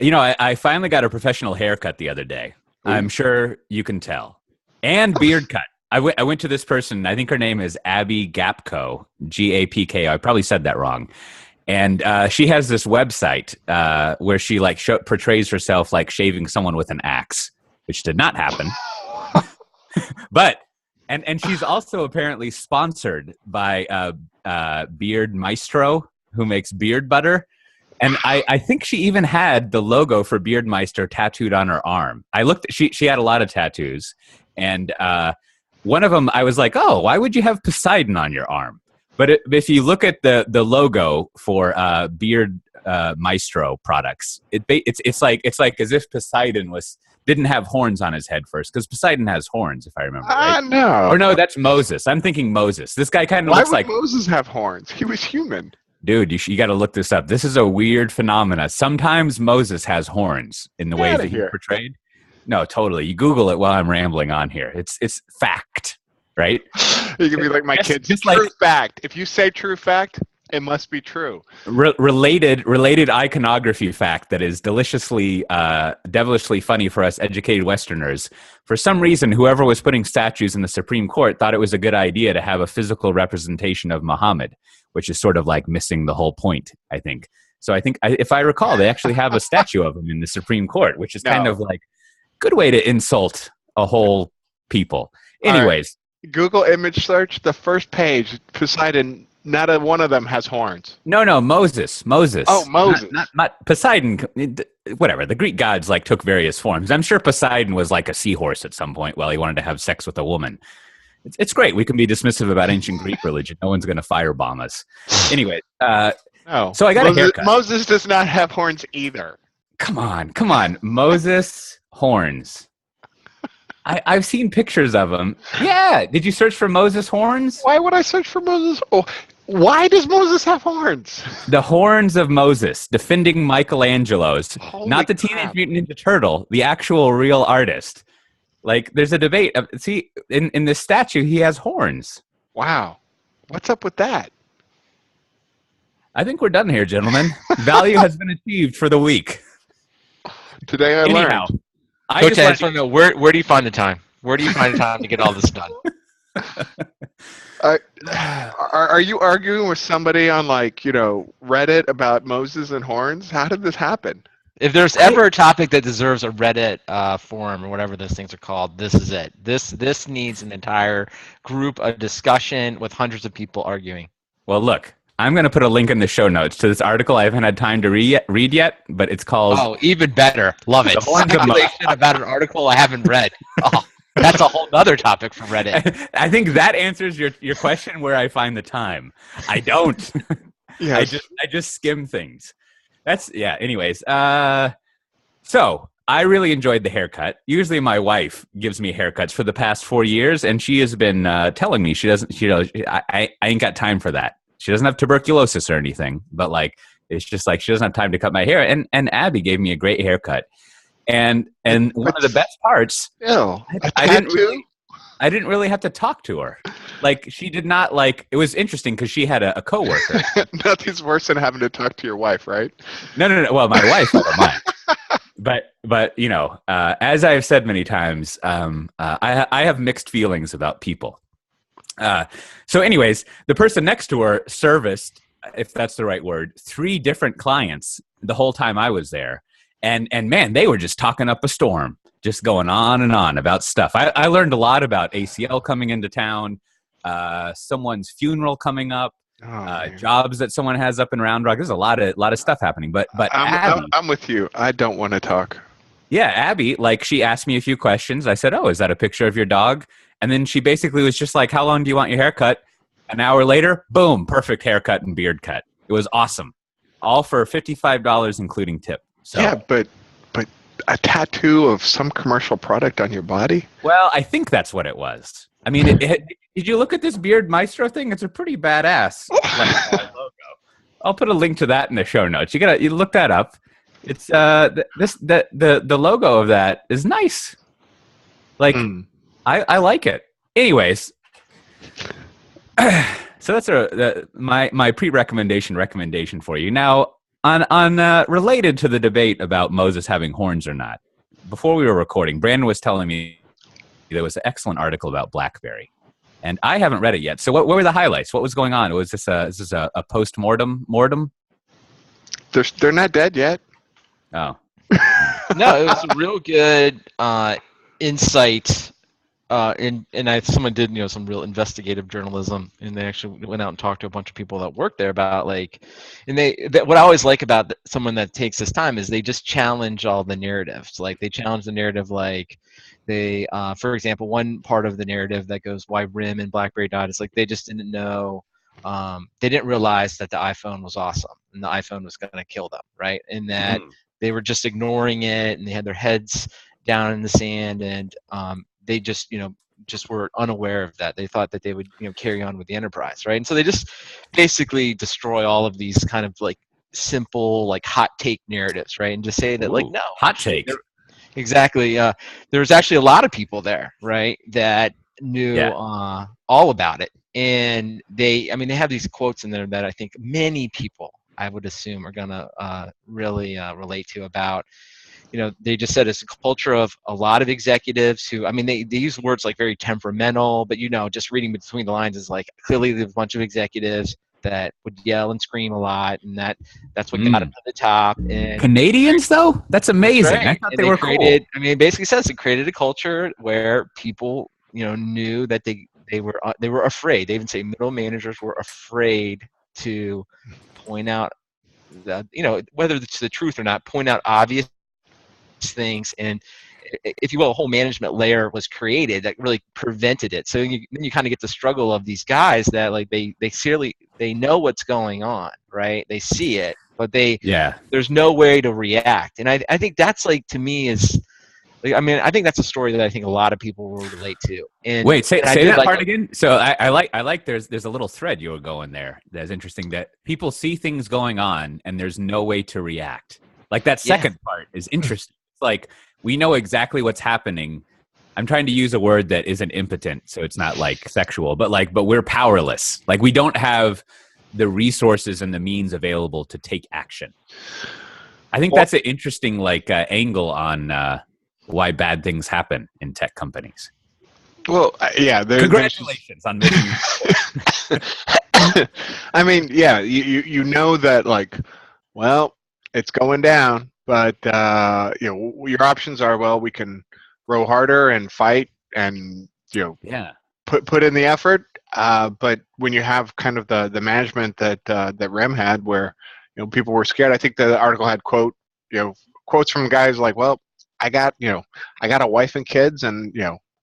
I finally got a professional haircut the other day. Ooh. I'm sure you can tell. And beard cut. I went to this person. I think her name is Abby Gapko, Gapko. I probably said that wrong. And she has this website where she like portrays herself like shaving someone with an axe, which did not happen. But and she's also apparently sponsored by Beard Maestro, who makes beard butter. And I think she even had the logo for Beardmeister tattooed on her arm. I looked. She had a lot of tattoos, and one of them I was like, "Oh, why would you have Poseidon on your arm?" But if you look at the logo for Beard Maestro products, it's like as if Poseidon didn't have horns on his head first, because Poseidon has horns, if I remember right. No. Or no, that's Moses. I'm thinking Moses. This guy kind of Why looks would like Moses have horns? He was human. Dude, you got to look this up. This is a weird phenomena. Sometimes Moses has horns in the ways that he's portrayed. No, totally. You Google it while I'm rambling on here. It's fact, right? You can be like my kids. Just true fact. If you say true fact, it must be true. Related iconography fact that is deliciously, devilishly funny for us educated Westerners. For some reason, whoever was putting statues in the Supreme Court thought it was a good idea to have a physical representation of Muhammad, which is sort of like missing the whole point, I think. So I think, if I recall, they actually have a statue of him in the Supreme Court, which is kind of like a good way to insult a whole people. Anyways. Right. Google image search, the first page, Poseidon, not a one of them has horns. No, Moses. Oh, Moses. Not Poseidon, whatever. The Greek gods like took various forms. I'm sure Poseidon was like a seahorse at some point while he wanted to have sex with a woman. It's great. We can be dismissive about ancient Greek religion. No one's going to firebomb us. Anyway, no. So I got a haircut. Moses does not have horns either. Come on. Moses horns. I've seen pictures of him. Yeah. Did you search for Moses horns? Why would I search for Moses? Oh, why does Moses have horns? The horns of Moses, defending Michelangelo's, Holy not the crap. Teenage Mutant Ninja Turtle, the actual real artist. Like, there's a debate. See, in this statue, he has horns. Wow. What's up with that? I think we're done here, gentlemen. Value has been achieved for the week. Today I learned. Coach, I just want to know, where do you find the time? Where do you find the time to get all this done? Are you arguing with somebody on, like, Reddit about Moses and horns? How did this happen? If there's ever a topic that deserves a Reddit forum or whatever those things are called, this is it. This needs an entire group of discussion with hundreds of people arguing. Well, look, I'm going to put a link in the show notes to this article I haven't had time to read yet, but it's called... Oh, even better. Love it. Speculation about an article I haven't read. Oh, that's a whole other topic for Reddit. I think that answers your question where I find the time. I don't. Yes. I just skim things. Anyways, so I really enjoyed the haircut. Usually my wife gives me haircuts for the past 4 years, and she has been telling me I ain't got time for that. She doesn't have tuberculosis or anything, but like, it's just like she doesn't have time to cut my hair. And Abby gave me a great haircut. And one of the best parts, I didn't really have to talk to her. Like, she did not it was interesting because she had a coworker. Nothing's worse than having to talk to your wife, right? No. Well, my wife, I don't mind. But as I have said many times, I have mixed feelings about people. So anyways, the person next to her serviced, if that's the right word, 3 different clients the whole time I was there. And man, they were just talking up a storm, just going on and on about stuff. I learned a lot about ACL coming into town, someone's funeral coming up, jobs that someone has up in Round Rock. There's a lot of stuff happening. But Abby, I'm with you. I don't want to talk. Yeah, Abby, she asked me a few questions. I said, "Oh, is that a picture of your dog?" And then she basically was just like, "How long do you want your haircut?" An hour later, boom, perfect haircut and beard cut. It was awesome. All for $55, including tip. So, yeah, but a tattoo of some commercial product on your body? Well, I think that's what it was. I mean, did you look at this Beard Maestro thing? It's a pretty badass logo. I'll put a link to that in the show notes. You look that up. It's the logo of that is nice. I like it. Anyways, so that's my pre-recommendation for you. Now, On related to the debate about Moses having horns or not, before we were recording, Brandon was telling me there was an excellent article about BlackBerry, and I haven't read it yet. So what were the highlights? What was going on? Was this a post-mortem? They're not dead yet. Oh, No, it was a real good insight. Someone did some real investigative journalism, and they actually went out and talked to a bunch of people that work there about what I always like about someone that takes this time is they just challenge all the narratives. Like they challenge the narrative, like they, for example, one part of the narrative that goes why RIM and BlackBerry died is like they just didn't know, they didn't realize that the iPhone was awesome and the iPhone was going to kill them, right? And that they were just ignoring it, and they had their heads down in the sand, and they just just were unaware of that. They thought that they would carry on with the enterprise, right? And so they just basically destroy all of these kind of like simple like hot take narratives, right? And just say that like no hot take. Exactly. There was actually a lot of people there, right, that knew all about it, and they have these quotes in there that I think many people, I would assume, are gonna really relate to about. They just said it's a culture of a lot of executives who, they use words like very temperamental, but just reading between the lines is like clearly there's a bunch of executives that would yell and scream a lot, and that's what got them to the top. And Canadians, though, that's amazing. That's right. I thought and they were created, cool. it basically says it created a culture where people, knew that they were afraid. They even say middle managers were afraid to point out that, whether it's the truth or not, point out obvious things, and if you will, a whole management layer was created that really prevented it. So then you kind of get the struggle of these guys that like they know what's going on, right? They see it, but there's no way to react. And I think that's like, to me, is like, I think that's a story that I think a lot of people will relate to. And wait, say that like part again. So I like there's a little thread you were going there that's interesting, that people see things going on and there's no way to react. Like that second part is interesting. It's like we know exactly what's happening. I'm trying to use a word that isn't impotent, so it's not like sexual, but we're powerless. Like we don't have the resources and the means available to take action. I think that's an interesting angle on why bad things happen in tech companies. Well, yeah. Congratulations on making. You know that like, well, it's going down, but your options are, well, we can row harder and fight and put in the effort. But when you have kind of the management that REM had, where people were scared. I think the article had quotes from guys like, well, I got a wife and kids, and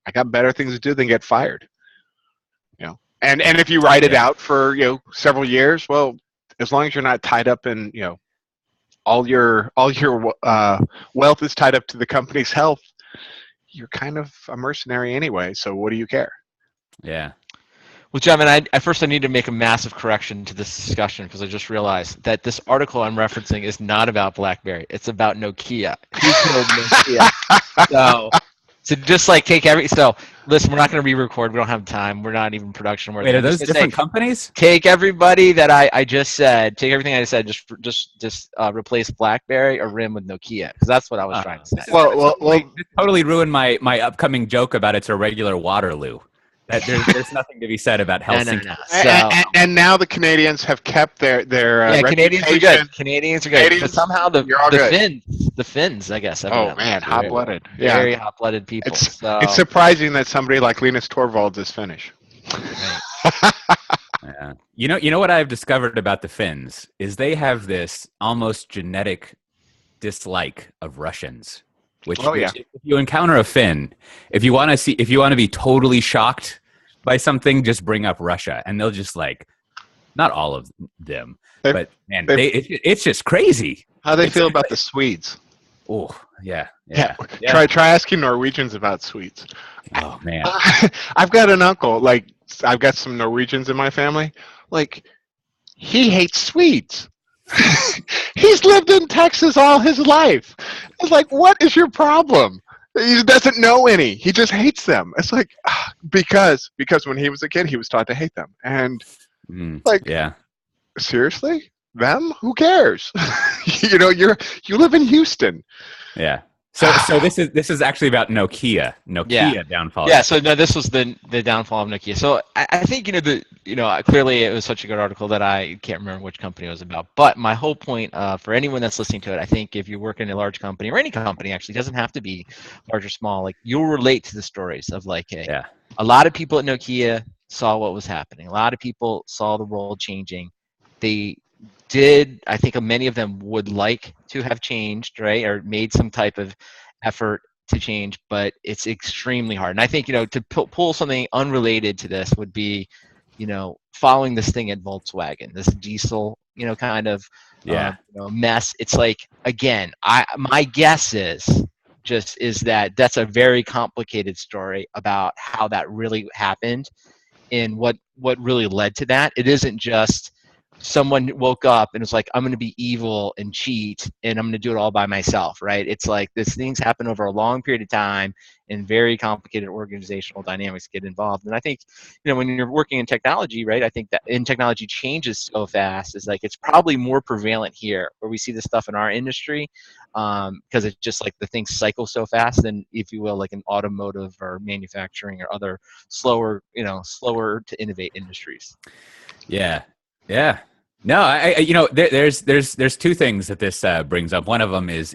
I got better things to do than get fired. And if you ride it out for several years, well, as long as you're not tied up in all your wealth is tied up to the company's health, you're kind of a mercenary anyway. So what do you care? Yeah. Well, John, I need to make a massive correction to this discussion, because I just realized that this article I'm referencing is not about BlackBerry. It's about Nokia. Who killed Nokia? So just like listen, we're not going to re-record. We don't have time. We're not even production worthy. Wait, are those different companies? Take everybody that I just said. Take everything I just said. Just replace BlackBerry or RIM with Nokia, because that's what I was trying to say. Well, this totally ruined my upcoming joke about it's a regular Waterloo. That there's nothing to be said about Helsinki. No. So, and now the Canadians have kept their Canadians are good. Canadians are good. But somehow the Finns, I guess. Oh man, hot-blooded. Very hot-blooded people. It's surprising that somebody like Linus Torvalds is Finnish. Yeah. You know what I've discovered about the Finns is they have this almost genetic dislike of Russians. Which if you encounter a Finn, if you want to be totally shocked by something, just bring up Russia, and they'll just not all of them, but man, it's just crazy. How they feel about the Swedes? Oh yeah. Try asking Norwegians about Swedes. Oh man, I've got an uncle. I've got some Norwegians in my family. He hates Swedes. He's lived in Texas all his life. It's like, what is your problem? He doesn't know any. He just hates them. It's like, because when he was a kid, he was taught to hate them. And seriously? them? Who cares? You live in Houston. Yeah. So this is actually about Nokia. Yeah. Nokia downfall. Yeah, so no, this was the downfall of Nokia. So I think clearly it was such a good article that I can't remember which company it was about. But my whole point for anyone that's listening to it, I think if you work in a large company or any company actually, it doesn't have to be large or small, like you'll relate to the stories of like, hey, Yeah. a lot of people at Nokia saw what was happening. A lot of people saw the world changing. They did, I think many of them would like to have changed, right, or made some type of effort to change, but it's extremely hard. And I think, to pull something unrelated to this would be, following this thing at Volkswagen, this diesel, kind of Yeah. mess. It's like, again, my guess is that that's a very complicated story about how that really happened and what really led to that. It isn't just someone woke up and was like, I'm going to be evil and cheat and I'm going to do it all by myself, right? It's like these things happen over a long period of time and very complicated organizational dynamics get involved. And I think, when you're working in technology, right, I think that in technology changes so fast, is like it's probably more prevalent here where we see this stuff in our industry, because it's just like the things cycle so fast than, if you will, like an automotive or manufacturing or other slower to innovate industries. Yeah. Yeah. No, there's two things that this brings up. One of them is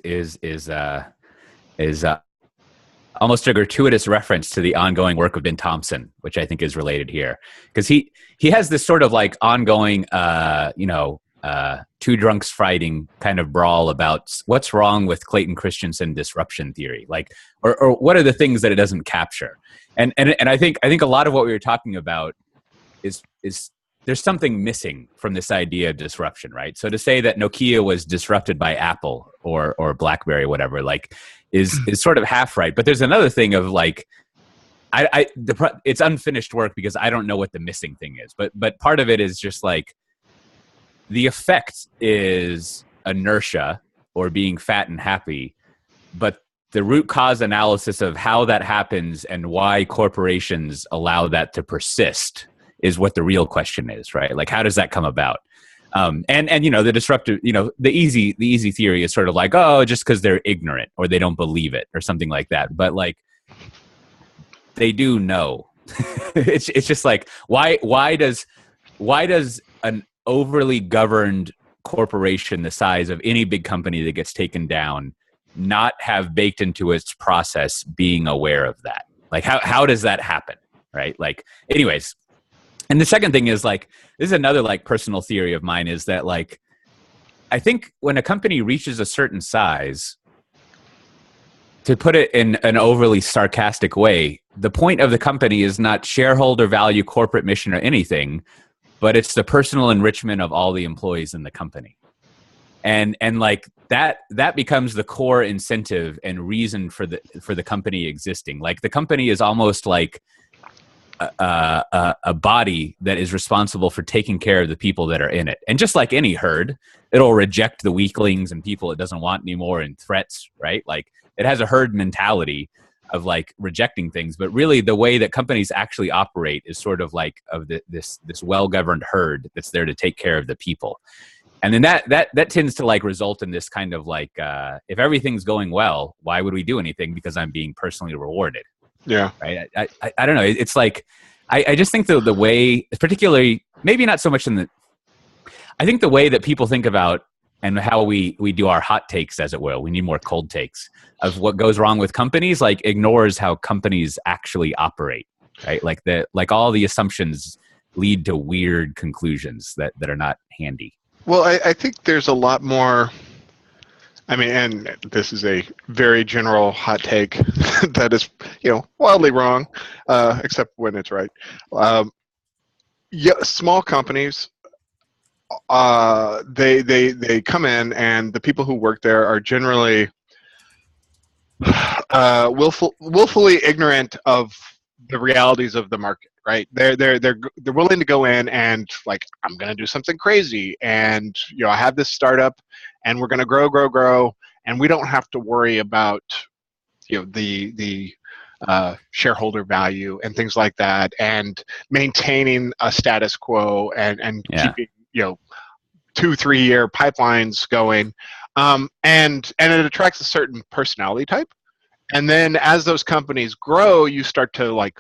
almost a gratuitous reference to the ongoing work of Ben Thompson, which I think is related here, because he has this sort of like ongoing, two drunks fighting kind of brawl about what's wrong with Clayton Christensen disruption theory, like, or what are the things that it doesn't capture, and I think a lot of what we were talking about is there's something missing from this idea of disruption, right? So to say that Nokia was disrupted by Apple or BlackBerry, whatever, like, is sort of half right. But there's another thing of like, it's unfinished work because I don't know what the missing thing is. But part of it is just like the effect is inertia or being fat and happy, but the root cause analysis of how that happens and why corporations allow that to persist is what the real question is, right? Like, how does that come about? And the disruptive, the easy theory is sort of like, oh, just because they're ignorant or they don't believe it or something like that. But like, they do know. it's just like, why does an overly governed corporation the size of any big company that gets taken down not have baked into its process being aware of that? Like, how does that happen, right? Like, anyways. And the second thing is, like, this is another like personal theory of mine, is that like, I think when a company reaches a certain size, to put it in an overly sarcastic way, the point of the company is not shareholder value, corporate mission, or anything, but it's the personal enrichment of all the employees in the company. And like that becomes the core incentive and reason for the company existing. Like, the company is almost like a body that is responsible for taking care of the people that are in it. And just like any herd, it'll reject the weaklings and people it doesn't want anymore and threats, right? Like, it has a herd mentality of like rejecting things, but really the way that companies actually operate is sort of like of this well-governed herd that's there to take care of the people. And then that tends to like result in this kind of like, if everything's going well, why would we do anything? Because I'm being personally rewarded. Yeah. Right. I don't know. It's like, I just think the way, particularly, maybe not so much I think the way that people think about and how we do our hot takes, as it will, we need more cold takes of what goes wrong with companies, like ignores how companies actually operate, right? Like all the assumptions lead to weird conclusions that are not handy. Well, I think there's a lot more. I mean, and this is a very general hot take that is, wildly wrong, except when it's right. Yeah, small companies, they come in, and the people who work there are generally willfully ignorant of the realities of the market. Right? They're willing to go in and like, I'm going to do something crazy, and I have this startup, and we're going to grow, and we don't have to worry about the shareholder value and things like that, and maintaining a status quo and Yeah. keeping 2-3 year pipelines going, and it attracts a certain personality type. And then as those companies grow, you start to like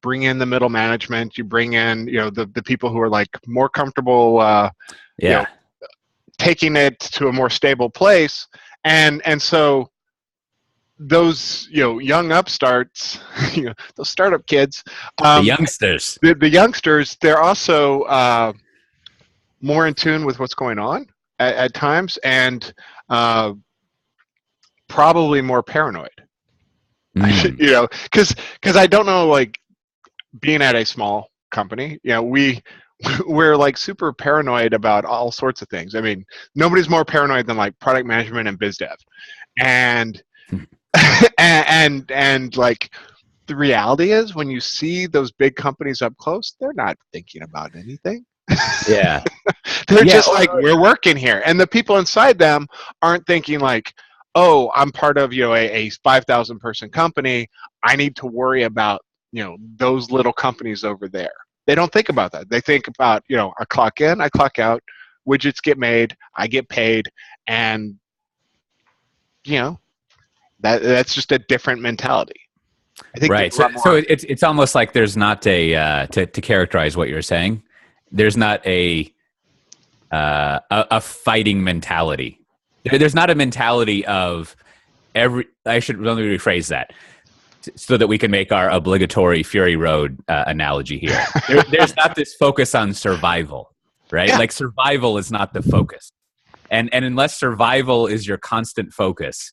bring in the middle management. You bring in, the people who are like more comfortable, taking it to a more stable place. And so those, young upstarts, those startup kids, The youngsters. the youngsters, they're also more in tune with what's going on at times, and probably more paranoid. Because I don't know, like, being at a small company, we're like super paranoid about all sorts of things. I mean, nobody's more paranoid than like product management and biz dev, and and like the reality is when you see those big companies up close, they're not thinking about anything. Yeah. They're just like, we're working here, and the people inside them aren't thinking like, oh, I'm part of a 5,000 person company. I need to worry about those little companies over there. They don't think about that. They think about I clock in, I clock out, widgets get made, I get paid, and that's just a different mentality. I think Right. So it's almost like there's not to characterize what you're saying. There's not a fighting mentality. There's not a mentality of I should let me rephrase that so that we can make our obligatory Fury Road analogy here. There's not this focus on survival, right? Yeah. Like survival is not the focus, and unless survival is your constant focus,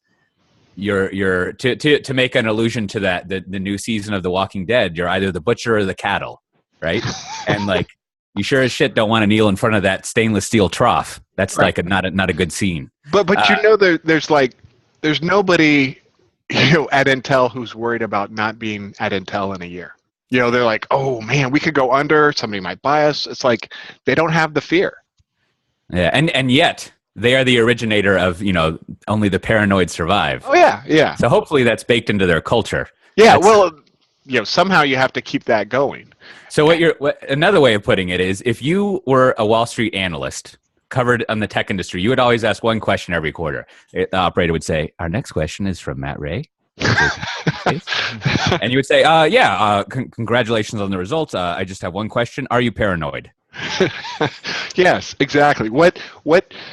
you're to make an allusion to that the new season of The Walking Dead, you're either the butcher or the cattle, right? And like you sure as shit don't want to kneel in front of that stainless steel trough. That's right. Like not a good scene. But there's nobody at Intel who's worried about not being at Intel in a year. They're like, oh man, we could go under, somebody might buy us. It's like they don't have the fear. Yeah, and yet they are the originator of only the paranoid survive. Oh yeah. So hopefully that's baked into their culture. Yeah, somehow you have to keep that going. So another way of putting it is, if you were a Wall Street analyst covered on the tech industry, you would always ask one question every quarter. The operator would say, "Our next question is from Matt Ray." And you would say, congratulations on the results. I just have one question. Are you paranoid? Yes, exactly. What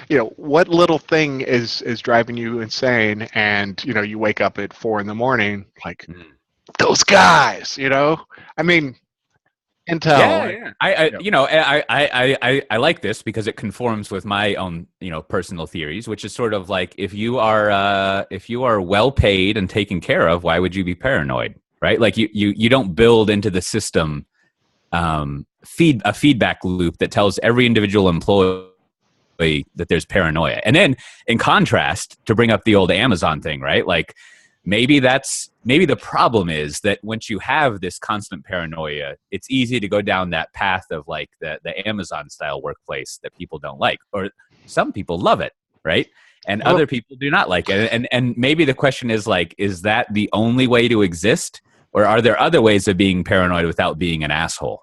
little thing is driving you insane, and you wake up at 4 a.m. like those guys. I mean, Intel. Yeah. I like this because it conforms with my own personal theories, which is sort of like, if you are well paid and taken care of, why would you be paranoid, right? Like you don't build into the system a feedback loop that tells every individual employee that there's paranoia. And then in contrast, to bring up the old Amazon thing, right? Like maybe the problem is that once you have this constant paranoia, it's easy to go down that path of like the Amazon style workplace that people don't like, or some people love it, right? And other people do not like it. And maybe the question is like, is that the only way to exist? Or are there other ways of being paranoid without being an asshole?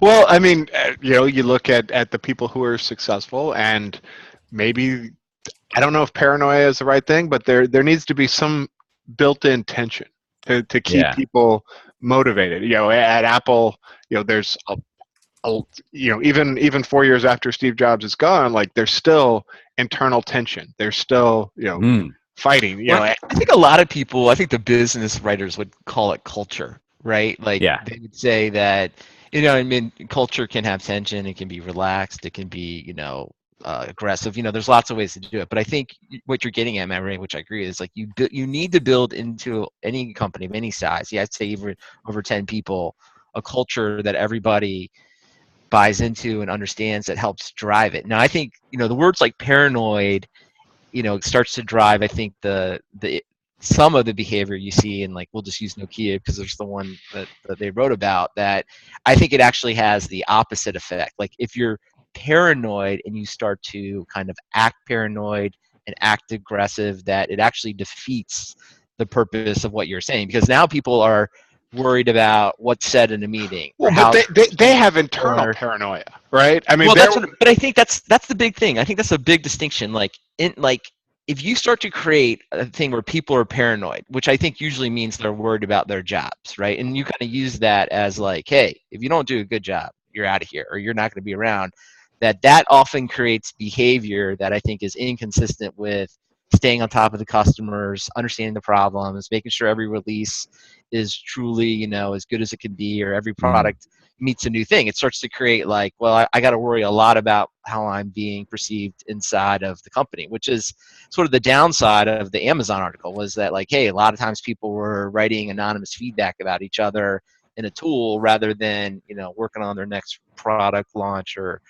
Well, I mean, you look at the people who are successful, and maybe, I don't know if paranoia is the right thing, but there needs to be some built-in tension to keep people motivated. At Apple, there's even 4 years after Steve Jobs is gone, like there's still internal tension. There's still fighting. I think a lot of people, I think the business writers would call it culture, right? Like they would say that, I mean, culture can have tension, it can be relaxed, it can be, aggressive. There's lots of ways to do it. But I think what you're getting at, Matt Ray, which I agree, is like you need to build into any company of any size. I'd say even over 10 people, a culture that everybody buys into and understands, that helps drive it. Now, I think, the words like paranoid, starts to drive, I think, the some of the behavior you see in, like, we'll just use Nokia because there's the one that they wrote about, that I think it actually has the opposite effect. Like, if you're paranoid and you start to kind of act paranoid and act aggressive, that it actually defeats the purpose of what you're saying, because now people are worried about what's said in a meeting. Well, or but how they have internal or- paranoia, right? I mean, well, they're but I think that's the big thing. I think that's a big distinction. Like if you start to create a thing where people are paranoid, which I think usually means they're worried about their jobs, right? And you kind of use that as like, hey, if you don't do a good job, you're out of here, or you're not going to be around. That often creates behavior that I think is inconsistent with staying on top of the customers, understanding the problems, making sure every release is truly, as good as it can be, or every product meets a new thing. It starts to create like, well, I got to worry a lot about how I'm being perceived inside of the company, which is sort of the downside of the Amazon article, was that like, hey, a lot of times people were writing anonymous feedback about each other in a tool rather than, working on their next product launch or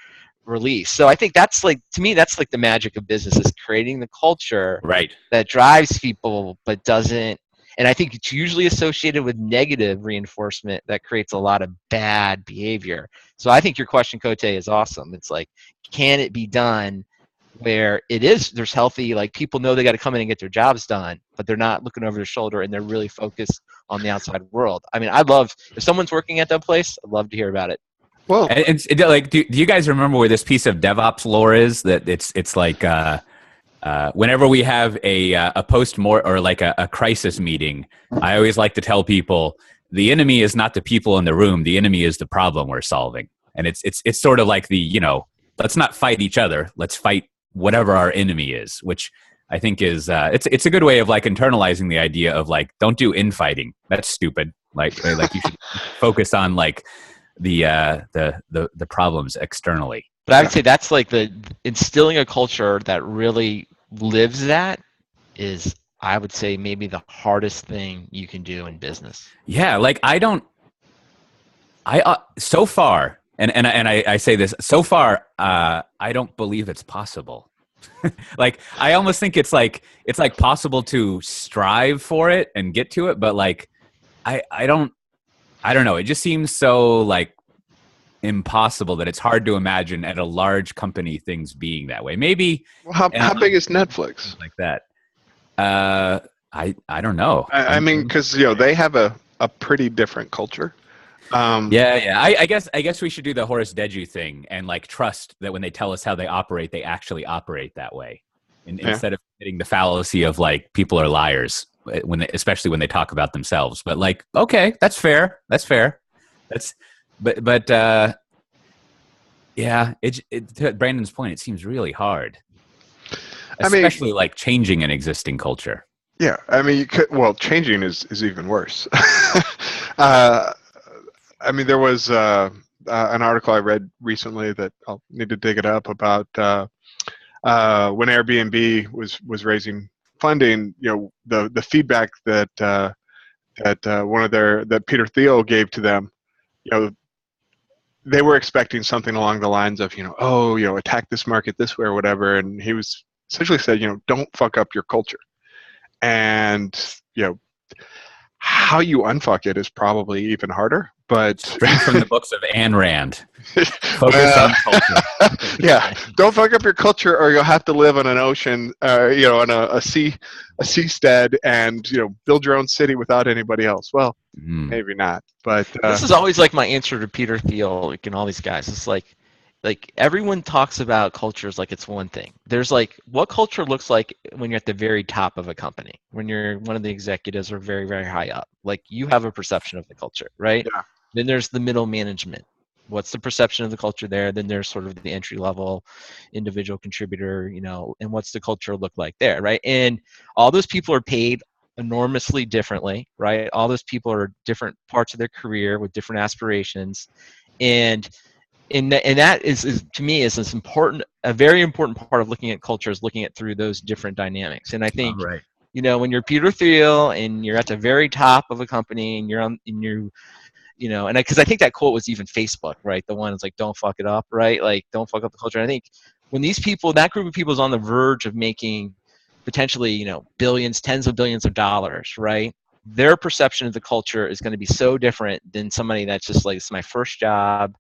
release. So I think that's like, to me, that's like the magic of business, is creating the culture Right. that drives people but doesn't. And I think it's usually associated with negative reinforcement that creates a lot of bad behavior. So I think your question, Cote, is awesome. It's like, can it be done where there's healthy, like people know they got to come in and get their jobs done, but they're not looking over their shoulder and they're really focused on the outside world. I mean, I'd love, if someone's working at that place, I'd love to hear about it. well, And like, do you guys remember where this piece of DevOps lore is? That it's like whenever we have a post more or like a crisis meeting, I always like to tell people the enemy is not the people in the room. The enemy is the problem we're solving. And it's sort of like let's not fight each other. Let's fight whatever our enemy is, which I think is it's a good way of like internalizing the idea of like, don't do infighting. That's stupid. Like you should focus on like the problems externally. But I would say that's like the instilling a culture that really lives that is, I would say, maybe the hardest thing you can do in business. Yeah, like so far, and I say this, so far, I don't believe it's possible. Like I almost think it's like possible to strive for it and get to it, but like I don't know. It just seems so like impossible that it's hard to imagine at a large company things being that way. Maybe how big is Netflix? like that. I don't know. I mean, because they have a pretty different culture. Yeah. I guess we should do the Horace Deju thing and like trust that when they tell us how they operate, they actually operate that way, instead of hitting the fallacy of like people are liars especially when they talk about themselves. But like, okay, that's fair. But yeah, to Brandon's point, it seems really hard, especially like changing an existing culture. Yeah, I mean, changing is even worse. I mean, there was an article I read recently that I'll need to dig it up about when Airbnb was raising funding. The feedback that that Peter Thiel gave to them. They were expecting something along the lines of, attack this market this way or whatever, and he was essentially said, don't fuck up your culture. And how you unfuck it is probably even harder. But straight from the books of Ayn Rand. Focus on culture. Yeah, don't fuck up your culture, or you'll have to live on an ocean, on a seastead, and build your own city without anybody else. Well, maybe not. But this is always like my answer to Peter Thiel and all these guys. It's like everyone talks about cultures like it's one thing. There's like what culture looks like when you're at the very top of a company, when you're one of the executives or very, very high up. Like you have a perception of the culture, right? Yeah. Then there's the middle management. What's the perception of the culture there? Then there's sort of the entry level individual contributor, and what's the culture look like there, right? And all those people are paid enormously differently, right? All those people are different parts of their career with different aspirations. And that is to me is a very important part of looking at culture, is looking at through those different dynamics. And I think, right. When you're Peter Thiel and you're at the very top of a company and and because I think that quote was even Facebook, right? The one is like, don't fuck it up, right? Like, don't fuck up the culture. And I think when that group of people is on the verge of making potentially, billions, tens of billions of dollars, right? Their perception of the culture is going to be so different than somebody that's just like, it's my first job.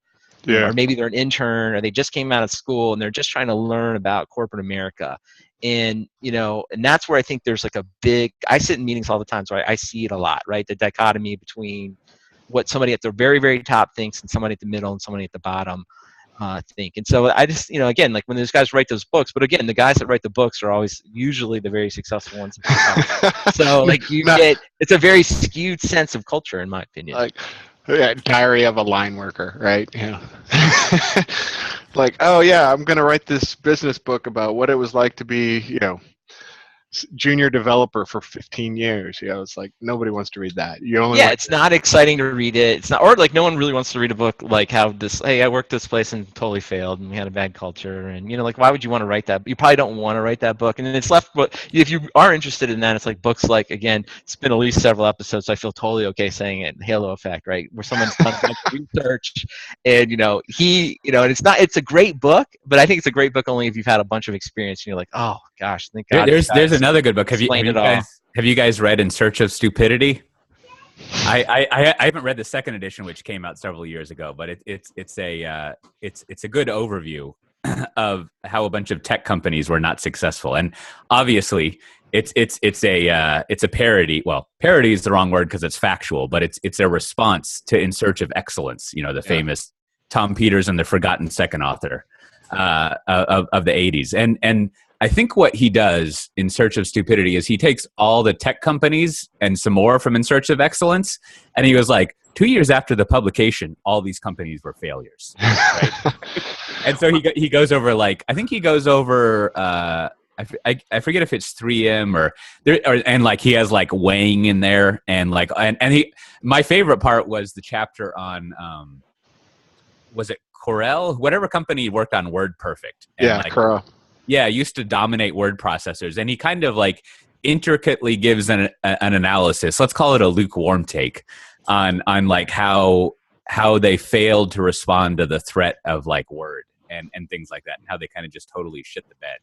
Yeah. Or maybe they're an intern, or they just came out of school and they're just trying to learn about corporate America. And and that's where I think there's like a big. I sit in meetings all the time, so I see it a lot, right? The dichotomy between what somebody at the very, very top thinks and somebody at the middle and somebody at the bottom think. And so I just, again, like when those guys write those books, but again, the guys that write the books are always usually the very successful ones. So like it's a very skewed sense of culture, in my opinion. Like, yeah, Diary of a Line Worker, right? Like, oh yeah, I'm going to write this business book about what it was like to be, junior developer for 15 years. It's like nobody wants to read that. It's not exciting to read it. It's not, or like no one really wants to read a book like how this. Hey, I worked this place and totally failed, and we had a bad culture, and like why would you want to write that? You probably don't want to write that book, and then it's left. But if you are interested in that, it's like books like again, it's been at least several episodes. So I feel totally okay saying it. Halo Effect, right, where someone's done a bunch of research, and and it's a great book, but I think it's a great book only if you've had a bunch of experience and you're like, oh gosh, thank God. There's another good book. Have you guys read In Search of Stupidity? I haven't read the second edition, which came out several years ago, but it's a good overview of how a bunch of tech companies were not successful, and obviously it's a parody. Well, parody is the wrong word because it's factual, but it's a response to In Search of Excellence. The famous Tom Peters and the Forgotten Second Author of the 80s, and I think what he does in Search of Stupidity is he takes all the tech companies and some more from In Search of Excellence, and he goes like, 2 years after the publication, all these companies were failures. Right? And so he goes over I forget if it's 3M and he has like weighing in there and my favorite part was the chapter on was it Corel, whatever company he worked on WordPerfect. And Corel. Yeah, used to dominate word processors, and he kind of intricately gives an analysis. Let's call it a lukewarm take on how they failed to respond to the threat of Word and things like that, and how they kind of just totally shit the bed.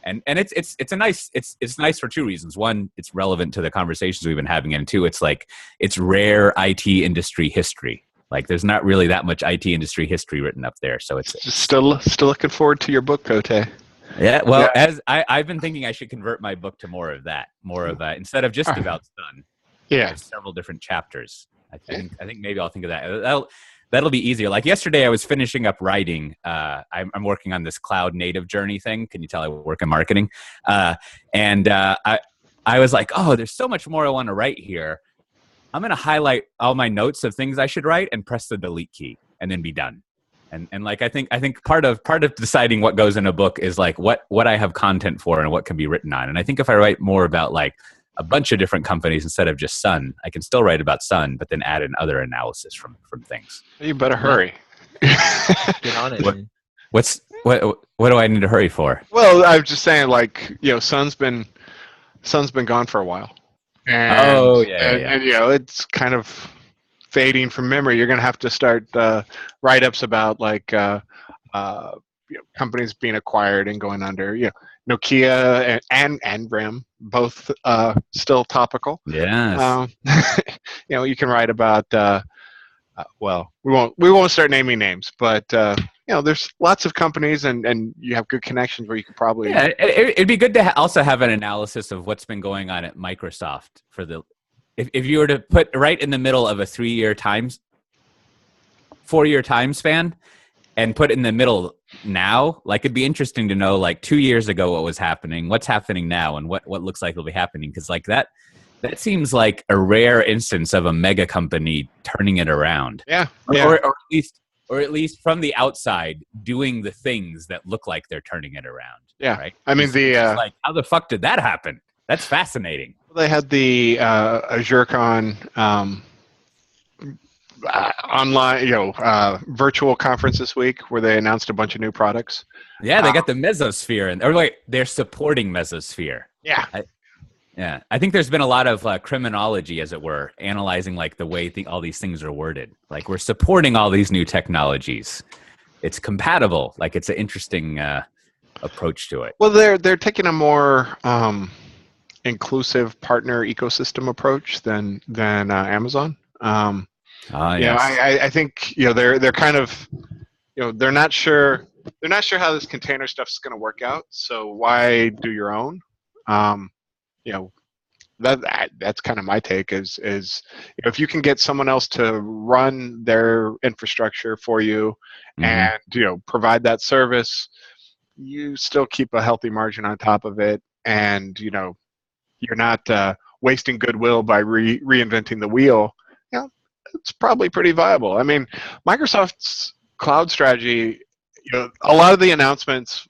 And it's nice for two reasons. One, it's relevant to the conversations we've been having, and two, it's rare IT industry history. There's not really that much IT industry history written up there, so it's still looking forward to your book, Cote. Yeah, well, as I've been thinking, I should convert my book to more of that, instead of just Devout Son. Yeah, several different chapters. I think maybe I'll think of that. That'll be easier. Like yesterday, I was finishing up writing. I'm working on this cloud native journey thing. Can you tell I work in marketing? And I was like, oh, there's so much more I want to write here. I'm going to highlight all my notes of things I should write and press the delete key and then be done. And I think part of deciding what goes in a book is what I have content for and what can be written on. And I think if I write more about a bunch of different companies instead of just Sun, I can still write about Sun, but then add in other analysis from things. You better hurry. Get on it. What do I need to hurry for? Well, I was just saying, Sun's been gone for a while. And, and it's kind of fading from memory. You're going to have to start write-ups about companies being acquired and going under. Nokia and RIM, both still topical. Yeah. You can write about. Well, we won't start naming names, but there's lots of companies, and you have good connections where you could probably. Yeah, it'd be good to also have an analysis of what's been going on at Microsoft for the. If you were to put right in the middle of a 4-year time span, and put in the middle now, it'd be interesting to know 2 years ago what was happening, what's happening now, and what looks like will be happening, because that seems like a rare instance of a mega company turning it around. Yeah. Or at least from the outside doing the things that look like they're turning it around. Yeah, right. I mean how the fuck did that happen? That's fascinating. They had the AzureCon online, virtual conference this week where they announced a bunch of new products. Yeah, they got the Mesosphere, and they're supporting Mesosphere. Yeah. I think there's been a lot of criminology, as it were, analyzing the way all these things are worded. We're supporting all these new technologies. It's compatible. It's an interesting approach to it. Well, they're taking a more inclusive partner ecosystem approach than Amazon. Yes. I think they're kind of they're not sure they're not sure how this container stuff's going to work out. So why do your own? Um, you know, that's kind of my take is if you can get someone else to run their infrastructure for you Hmm. and provide that service, you still keep a healthy margin on top of it, and you're not wasting goodwill by reinventing the wheel. It's probably pretty viable. I mean, Microsoft's cloud strategy, a lot of the announcements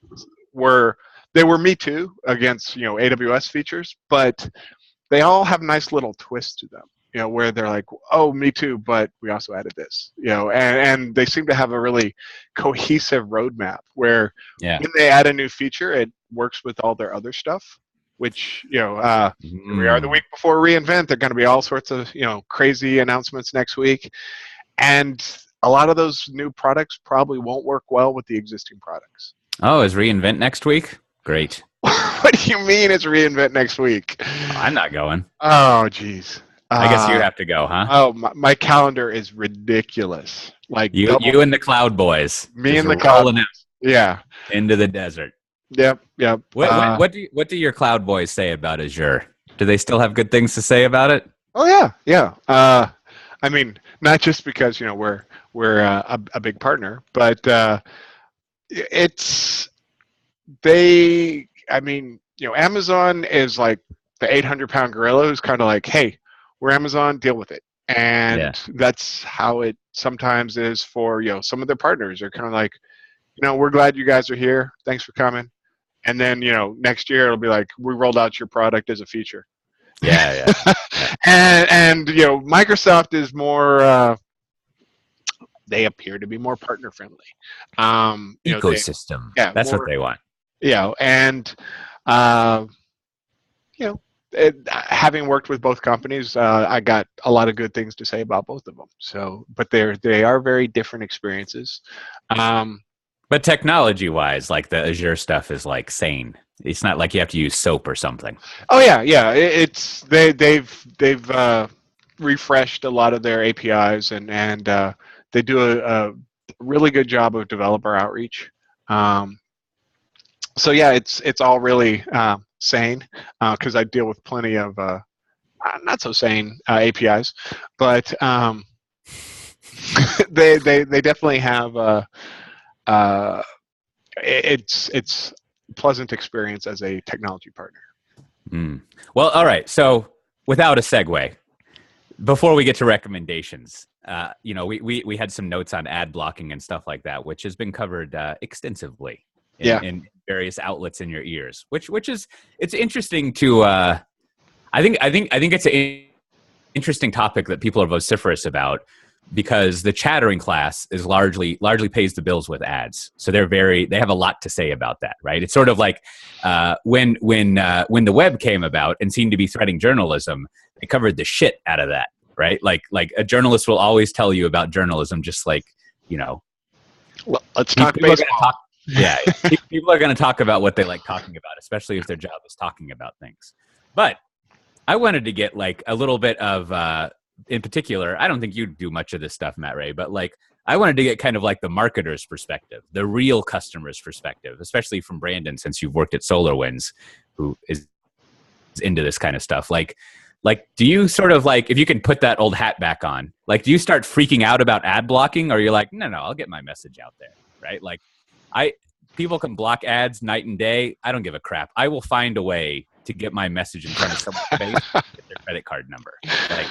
were they were Me Too against AWS features, but they all have nice little twists to them, where they're like, oh, Me Too, but we also added this, and they seem to have a really cohesive roadmap where Yeah. when they add a new feature, it works with all their other stuff, which, here we are the week before reInvent. There are going to be all sorts of, crazy announcements next week. And a lot of those new products probably won't work well with the existing products. Oh, is reInvent next week? Great. What do you mean it's reInvent next week? I'm not going. Oh, geez. I guess you have to go, huh? Oh, my calendar is ridiculous. Like You and the Cloud Boys. Me just and the Cloud rolling out Yeah. into the desert. Yep. What do your Cloud Boys say about Azure? Do they still have good things to say about it? Oh yeah. I mean, not just because we're a big partner, but it's they. I mean, Amazon is like the 800-pound gorilla who's kind of like, hey, we're Amazon, deal with it. And that's how it sometimes is for some of their partners. They're kind of like, we're glad you guys are here. Thanks for coming. And then next year it'll be like, we rolled out your product as a feature. Yeah. and Microsoft is more. They appear to be more partner friendly. Ecosystem. That's what they want. And having worked with both companies, I got a lot of good things to say about both of them. So, but they are very different experiences. But technology-wise, like the Azure stuff is like sane. It's not like you have to use SOAP or something. Oh yeah. It's they've refreshed a lot of their APIs and they do a really good job of developer outreach. So yeah, it's all really sane because I deal with plenty of not so sane APIs, but they definitely have it's pleasant experience as a technology partner. Well, all right. So without a segue, before we get to recommendations, we had some notes on ad blocking and stuff like that, which has been covered extensively in various outlets in your ears. Which is it's interesting to. I think it's an interesting topic that people are vociferous about because the chattering class is largely pays the bills with ads. So they have a lot to say about that, right? It's sort of like when the web came about and seemed to be threatening journalism, they covered the shit out of that, right? Like a journalist will always tell you about journalism, just like Well, let's talk baseball. People are going to talk about what they like talking about, especially if their job is talking about things. But I wanted to get like a little bit of, in particular, I don't think you do much of this stuff, Matt Ray, but like I wanted to get kind of like the marketer's perspective, the real customer's perspective, especially from Brandon, since you've worked at SolarWinds, who is into this kind of stuff. Like, do you sort of like, if you can put that old hat back on, like, do you start freaking out about ad blocking, or you're like, no, I'll get my message out there, right? Like, people can block ads night and day. I don't give a crap. I will find a way to get my message in front of someone's face, get their credit card number, like,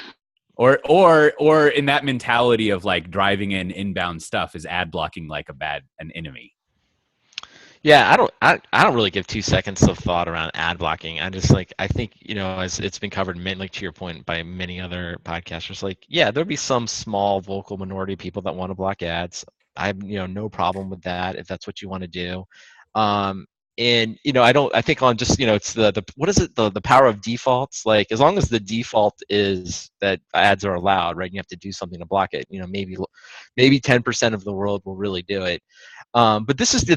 or in that mentality of like driving in inbound stuff is ad blocking like an enemy. Yeah, I don't really give 2 seconds of thought around ad blocking. I think as it's been covered, like to your point, by many other podcasters. Like, yeah, there'll be some small vocal minority of people that want to block ads. I have no problem with that if that's what you want to do. And I think on just it's the what is it, the power of defaults. Like, as long as the default is that ads are allowed, right? You have to do something to block it. Maybe 10% of the world will really do it. But this is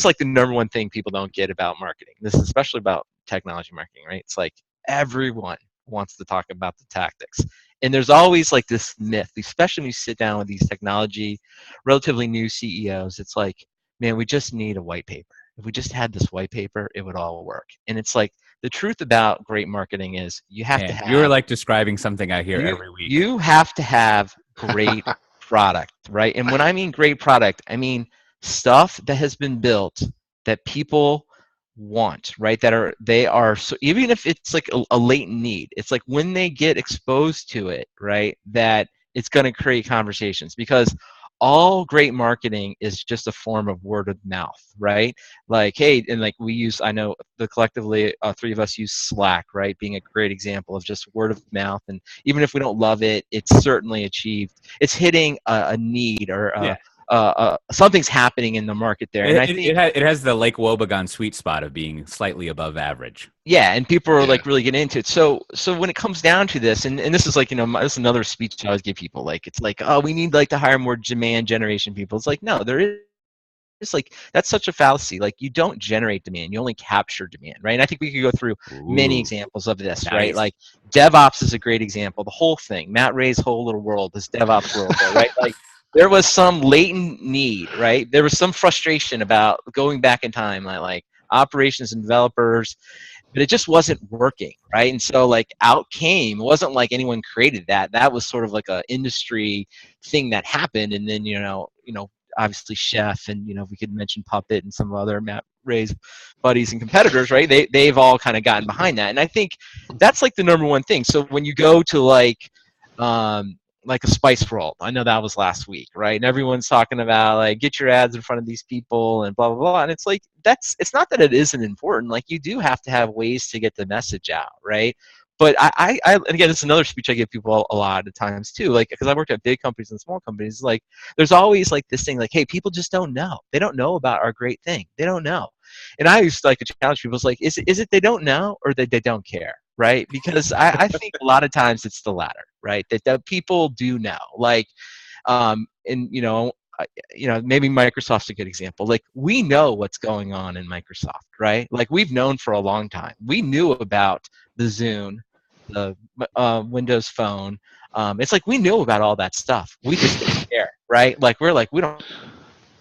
like the number one thing people don't get about marketing. This is especially about technology marketing, right? It's like everyone wants to talk about the tactics. And there's always like this myth, especially when you sit down with these technology, relatively new CEOs. It's like, man, we just need a white paper. If we just had this white paper, it would all work. And it's like the truth about great marketing is you have to Man, you were have like describing something I hear every week. you have to have great product, right? And when I mean great product, I mean stuff that has been built that people want, right? They are so, even if it's like a latent need, it's like when they get exposed to it, right, that it's going to create conversations, because all great marketing is just a form of word of mouth, right? Like, hey, and like we use, I know the collectively three of us use Slack, right, being a great example of just word of mouth. And even if we don't love it, it's certainly it's hitting a need, or Yeah. something's happening in the market there. And I think It has the Lake Wobegon sweet spot of being slightly above average. yeah, and people are Yeah. like really getting into it. So when it comes down to this, and this is like, this is another speech I always give people. Like, it's like, oh, we need like to hire more demand generation people. It's like, no, there is. It's like, that's such a fallacy. Like, you don't generate demand, you only capture demand, right? And I think we could go through many Ooh, examples of this, nice. right? Like DevOps is a great example. The whole thing, Matt Ray's whole little world, this DevOps world, there, right? Like, there was some latent need, right? There was some frustration about going back in time, like operations and developers, but it just wasn't working, right? And so like out came, it wasn't like anyone created that. That was sort of like a industry thing that happened. And then, obviously Chef, and, we could mention Puppet and some other Matt Ray's buddies and competitors, right? They've all kind of gotten behind that. And I think that's like the number one thing. So when you go to like a Spice World, I know that was last week, right? And everyone's talking about like, get your ads in front of these people and blah blah blah. And it's like, it's not that it isn't important. Like, you do have to have ways to get the message out, right? But I and again, it's another speech I give people a lot of times too, like, because I worked at big companies and small companies. Like, there's always like this thing, like, hey, people just don't know. They don't know about our great thing. They don't know. And I used to like to challenge people. It's like, is it they don't know, or that they don't care, right? Because I think a lot of times it's the latter, right? That people do know, like, and maybe Microsoft's a good example. Like, we know what's going on in Microsoft, right? Like, we've known for a long time. We knew about the Zune, the Windows Phone. It's like, we knew about all that stuff. We just didn't care, right? Like, we're like, we don't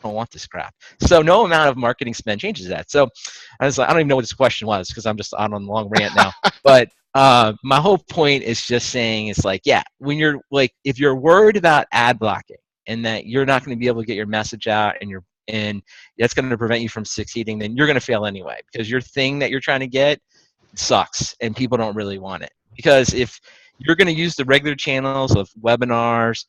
want this crap. So no amount of marketing spend changes that. So I was like, I don't even know what this question was, because I'm just out on a long rant now. But my whole point is just saying, it's like, yeah, when you're like, if you're worried about ad blocking and that you're not going to be able to get your message out, and that's going to prevent you from succeeding, then you're going to fail anyway, because your thing that you're trying to get sucks and people don't really want it. Because if you're going to use the regular channels of webinars,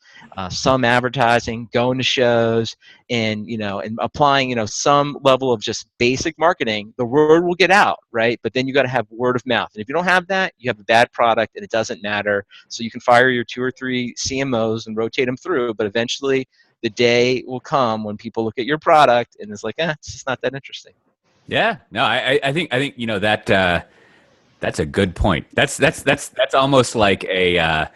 some advertising, going to shows, and and applying some level of just basic marketing, the word will get out, right? But then you got to have word of mouth, and if you don't have that, you have a bad product, and it doesn't matter. So you can fire your 2 or 3 CMOs and rotate them through, but eventually the day will come when people look at your product and it's like, it's just not that interesting. Yeah, no, I think that that's a good point. That's almost like a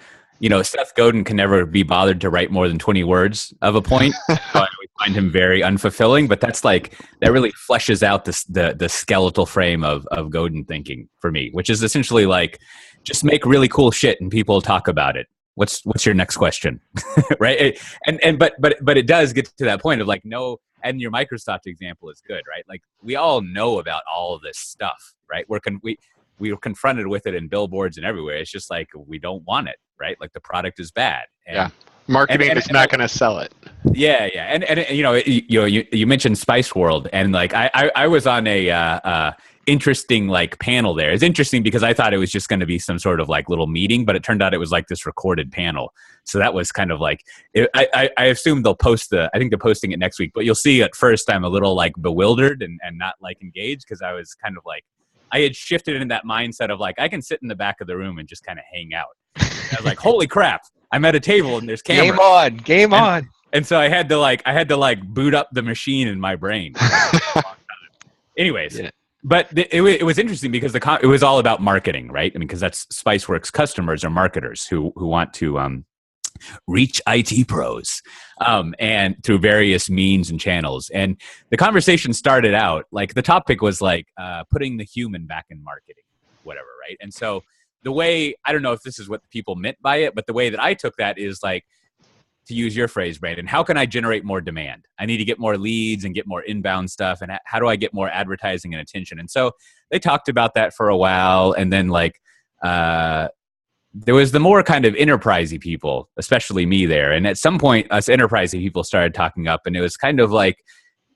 Seth Godin can never be bothered to write more than 20 words of a point. So I always find him very unfulfilling. But that's like, that really fleshes out the skeletal frame of Godin thinking for me, which is essentially like, just make really cool shit and people talk about it. What's your next question, right? But it does get to that point of like, no. And your Microsoft example is good, right? Like, we all know about all of this stuff, right? We were confronted with it in billboards and everywhere. It's just like, we don't want it, right? Like, the product is bad. And, marketing is not going to sell it. Yeah. And you mentioned Spice World, and like, I was on a interesting like panel there. It's interesting because I thought it was just going to be some sort of like little meeting, but it turned out it was like this recorded panel. So that was kind of like, I assume I think they're posting it next week, but you'll see at first I'm a little like bewildered and not like engaged, because I was kind of like, I had shifted in that mindset of like, I can sit in the back of the room and just kind of hang out. And I was like, holy crap, I'm at a table and there's cameras. Game on. And so I had to boot up the machine in my brain. Anyways, yeah. But it was interesting because it was all about marketing, right? I mean, because that's Spiceworks customers are marketers who want to reach IT pros, and through various means and channels. And the conversation started out like, the topic was like putting the human back in marketing, whatever, right? And so the way, I don't know if this is what people meant by it, but the way that I took that is like, to use your phrase, Brandon, how can I generate more demand? I need to get more leads and get more inbound stuff. And how do I get more advertising and attention? And so they talked about that for a while. And then there was the more kind of enterprisey people, especially me there. And at some point, us enterprisey people started talking up, and it was kind of like,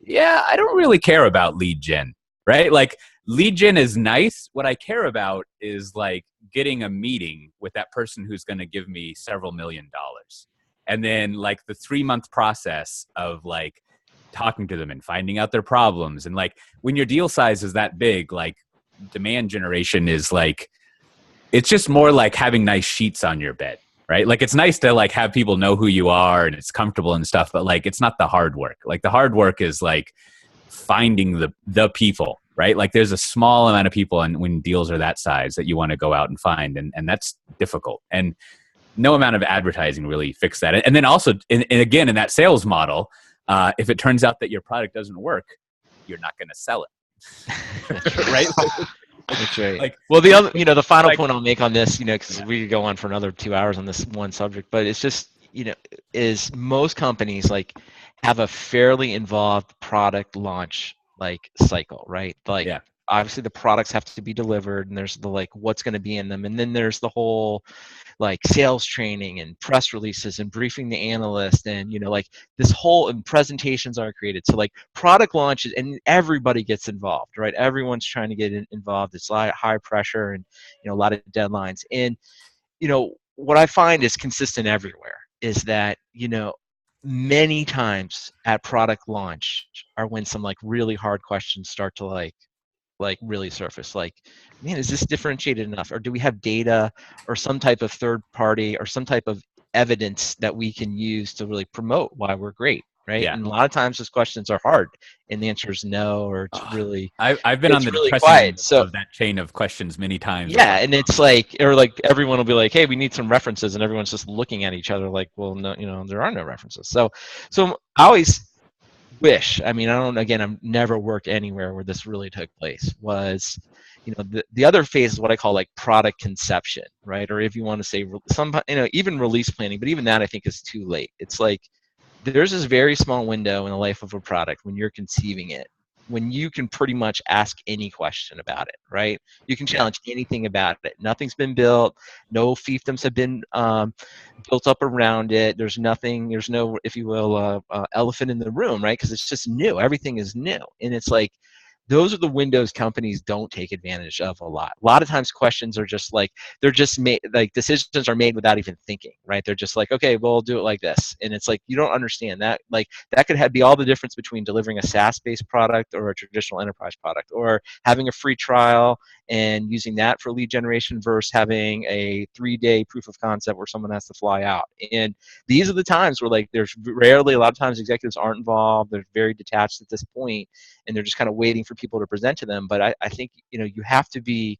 yeah, I don't really care about lead gen, right? Like, lead gen is nice. What I care about is like getting a meeting with that person who's going to give me several $1 million. And then like the 3-month process of like talking to them and finding out their problems. And like when your deal size is that big, like demand generation is like, it's just more like having nice sheets on your bed, right? Like it's nice to like have people know who you are and it's comfortable and stuff, but like it's not the hard work. Like the hard work is like finding the people, right? Like there's a small amount of people, and when deals are that size, that you want to go out and find, and that's difficult. And no amount of advertising really fixed that. And then also, and again, in that sales model, if it turns out that your product doesn't work, you're not going to sell it, right? That's right. Like, well, the other, the final like, point I'll make on this, because we could go on for another 2 hours on this one subject, but it's just, is most companies like have a fairly involved product launch like cycle, right? Like, yeah. Obviously the products have to be delivered, and there's the like what's going to be in them, and then there's the whole like sales training and press releases and briefing the analyst, and like this whole, and presentations are created. So like product launches, and everybody gets involved, right? Everyone's trying to get involved. It's high pressure, and a lot of deadlines. And what I find is consistent everywhere is that many times at product launch are when some like really hard questions start to like really surface. Like, man, is this differentiated enough, or do we have data or some type of third party or some type of evidence that we can use to really promote why we're great, right? Yeah. And a lot of times those questions are hard, and the answer is no, or it's really I've been on the really depressing quiet. end So of that chain of questions many times. yeah, and it's like, or like everyone will be like, hey, we need some references, and everyone's just looking at each other like, well, no, there are no references. So I always wish, I don't, again, I've never worked anywhere where this really took place, was the other phase is what I call like product conception, right? Or if you want to say even release planning, but even that I think is too late. It's like there's this very small window in the life of a product when you're conceiving it, when you can pretty much ask any question about it, right? You can challenge anything about it. Nothing's been built. No fiefdoms have been built up around it. There's nothing, there's no, if you will, elephant in the room, right? Because it's just new. Everything is new. And it's like, those are the windows companies don't take advantage of a lot. A lot of times questions are just like, they're just made, like decisions are made without even thinking, right? They're just like, okay, well, we'll do it like this. And it's like, you don't understand that. Like that could be all the difference between delivering a SaaS-based product or a traditional enterprise product, or having a free trial and using that for lead generation versus having a 3-day proof of concept where someone has to fly out. And these are the times where like there's rarely, a lot of times executives aren't involved. They're very detached at this point, and they're just kind of waiting for people to present to them. But I think you have to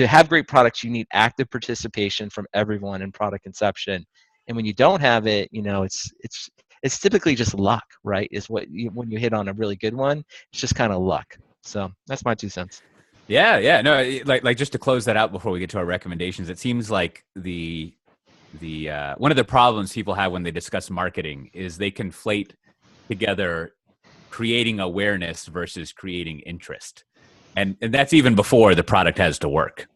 have great products, you need active participation from everyone in product conception. And when you don't have it, it's typically just luck, right? Is when you hit on a really good one, it's just kind of luck. So that's my 2 cents. Yeah. No, like just to close that out before we get to our recommendations, it seems like the one of the problems people have when they discuss marketing is they conflate together creating awareness versus creating interest. And that's even before the product has to work,